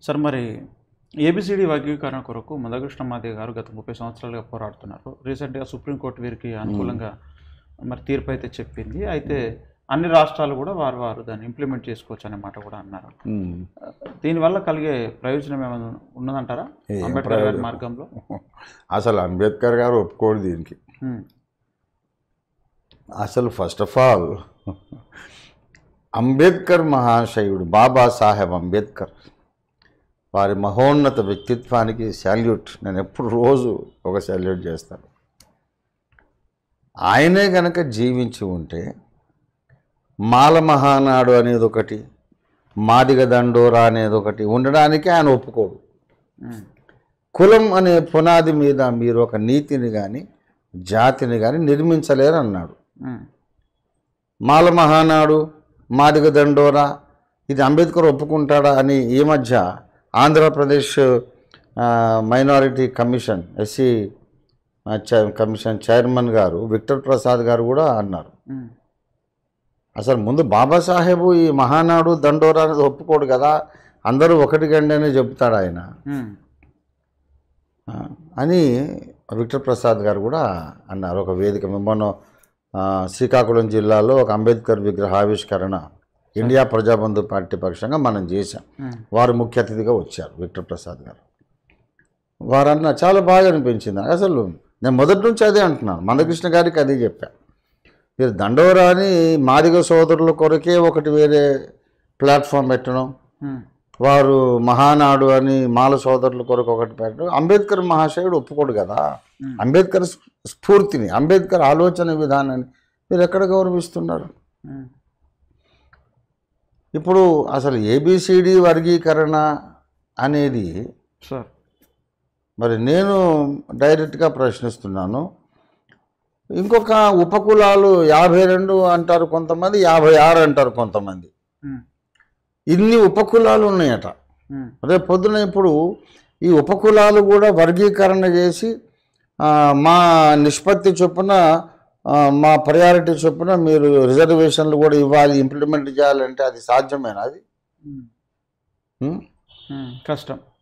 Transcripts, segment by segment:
Sir మరి A B C D వర్గీకరణ కొరకు మందకృష్ణ మాదిగ గారు గత 30 సంవత్సరాలుగా పోరాడుతున్నారు. రీసెంట్గా సుప్రీంకోర్టు వీరికి అనుకూలంగా మరి తీర్పు అయితే చెప్పింది. అయితే అన్ని రాష్ట్రాలు కూడా వారు దాన్ని ఇంప్లిమెంట్ చేసుకోవచ్చు అనే మాట కూడా అన్నారు. దీనివల్ల కలిగే ప్రయోజనం ఏమైనా ఉన్నదంటారా అంబేద్కర్ గారి మార్గంలో? అసలు అంబేద్కర్ గారు ఒప్పుకోడు దీనికి. అసలు ఫస్ట్ ఆఫ్ ఆల్ అంబేద్కర్ మహాశయుడు బాబాసాహెబ్ అంబేద్కర్ వారి మహోన్నత వ్యక్తిత్వానికి శాల్యూట్. నేను ఎప్పుడు రోజు ఒక శాల్యూట్ చేస్తాను. ఆయనే కనుక జీవించి ఉంటే మాల మహానాడు అనేది ఒకటి, మాదిగ దండోరా అనేది ఒకటి ఉండడానికి ఆయన ఒప్పుకోడు. కులం అనే పునాది మీద మీరు ఒక నీతిని కానీ జాతిని కానీ నిర్మించలేరు అన్నాడు. మాల మహానాడు, మాదిగ దండోరా ఇది అంబేద్కర్ ఒప్పుకుంటాడా అని ఈ మధ్య Andhra Pradesh minority commission SC commission chairman గారు విక్టర్ ప్రసాద్ గారు కూడా అన్నారు. అసలు ముందు బాబాసాహెబు ఈ మహానాడు దండోరా అనేది ఒప్పుకోడు కదా, అందరూ ఒకటి గండి అని చెప్తాడు ఆయన అని విక్టర్ ప్రసాద్ గారు కూడా అన్నారు. ఒక వేదిక మొన్న శ్రీకాకుళం జిల్లాలో ఒక అంబేద్కర్ విగ్రహావిష్కరణ ఇండియా ప్రజాబంధు పార్టీ పక్షంగా మనం చేశాం. వారు ముఖ్య అతిథిగా వచ్చారు విక్టర్ ప్రసాద్ గారు. వారన్నా చాలా బాగా అనిపించింది. అసలు నేను మొదటి నుంచి అదే అంటున్నాను, మందకృష్ణ గారికి అదే చెప్పాను. మీరు దండోరాని మాదిగ సోదరుల కొరకే ఒకటి వేరే ప్లాట్ఫామ్ పెట్టడం, వారు మహానాడు అని మాల సోదరుల కొరకు ఒకటి పెట్టడం అంబేద్కర్ మహాశయుడు ఒప్పుకోడు కదా. అంబేద్కర్ స్ఫూర్తిని, అంబేద్కర్ ఆలోచన విధానాన్ని మీరు ఎక్కడ గౌరవిస్తున్నారు? ఇప్పుడు అసలు ఏబిసిడి వర్గీకరణ అనేది మరి నేను డైరెక్ట్గా ప్రశ్నిస్తున్నాను. ఇంకొక ఉపకులాలు 52 అంటారు కొంతమంది, 56 అంటారు కొంతమంది. ఇన్ని ఉపకులాలు ఉన్నాయట. రేపు పొద్దున ఇప్పుడు ఈ ఉపకులాలు కూడా వర్గీకరణ చేసి మా నిష్పత్తి చొప్పున మా ప్రయారిటీ చొప్పున మీరు రిజర్వేషన్లు కూడా ఇవ్వాలి, ఇంప్లిమెంట్ చేయాలంటే అది సాధ్యమేనా? అది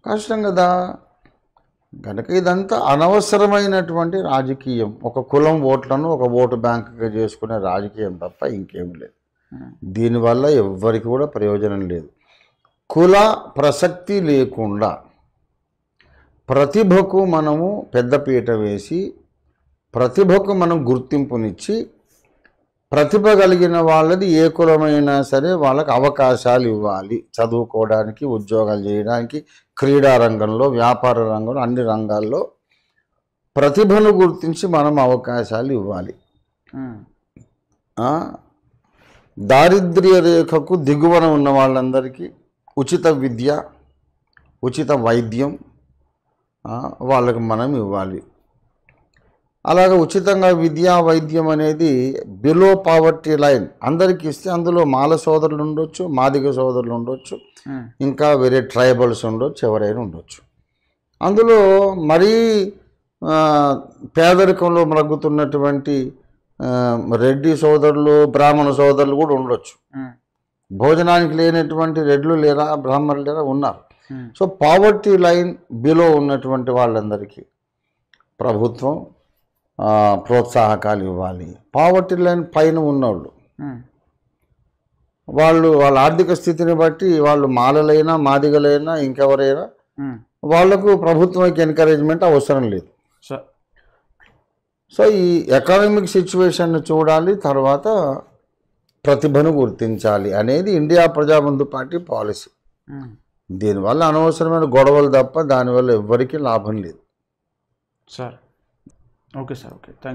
కష్టం కదా. కనుక ఇదంతా అనవసరమైనటువంటి రాజకీయం, ఒక కులం ఓట్లను ఒక ఓటు బ్యాంకుగా చేసుకునే రాజకీయం తప్ప ఇంకేం లేదు. దీనివల్ల ఎవ్వరికి కూడా ప్రయోజనం లేదు. కుల ప్రసక్తి లేకుండా ప్రతిభకు మనము పెద్దపీట వేసి ప్రతిభకు మనం గుర్తింపునిచ్చి ప్రతిభ కలిగిన వాళ్ళది ఏ కులమైనా సరే వాళ్ళకి అవకాశాలు ఇవ్వాలి. చదువుకోవడానికి, ఉద్యోగాలు చేయడానికి, క్రీడా రంగంలో, వ్యాపార రంగంలో, అన్ని రంగాల్లో ప్రతిభను గుర్తించి మనం అవకాశాలు ఇవ్వాలి. దారిద్ర్య రేఖకు దిగువన ఉన్న వాళ్ళందరికీ ఉచిత విద్య, ఉచిత వైద్యం వాళ్ళకి మనం ఇవ్వాలి. అలాగే ఉచితంగా విద్యా వైద్యం అనేది బిలో పావర్టీ లైన్ అందరికీ ఇస్తే అందులో మాల సోదరులు ఉండొచ్చు, మాదిగ సోదరులు ఉండొచ్చు, ఇంకా వేరే ట్రైబల్స్ ఉండొచ్చు, ఎవరైనా ఉండొచ్చు. అందులో మరీ పేదరికంలో మ్రగ్గుతున్నటువంటి రెడ్డి సోదరులు, బ్రాహ్మణ సోదరులు కూడా ఉండొచ్చు. భోజనానికి లేనటువంటి రెడ్లు లేరా, బ్రాహ్మణులు లేరా, ఉన్నారు. సో పావర్టీ లైన్ బిలో ఉన్నటువంటి వాళ్ళందరికీ ప్రభుత్వం ప్రోత్సాహకాలు ఇవ్వాలి. పావర్టీ లైన్ పైన ఉన్నవాళ్ళు వాళ్ళ ఆర్థిక స్థితిని బట్టి వాళ్ళు మాలలైనా మాదిగలైనా ఇంకెవరైనా వాళ్లకు ప్రభుత్వంకి ఎంకరేజ్మెంట్ అవసరం లేదు. సో ఈ ఎకనామిక్ సిచ్యువేషన్ చూడాలి, తర్వాత ప్రతిభను గుర్తించాలి అనేది ఇండియా ప్రజాబంధు పార్టీ పాలసీ. దీనివల్ల అనవసరమైన గొడవలు తప్ప దానివల్ల ఎవ్వరికీ లాభం లేదు. Sir okay sir, okay, thank you.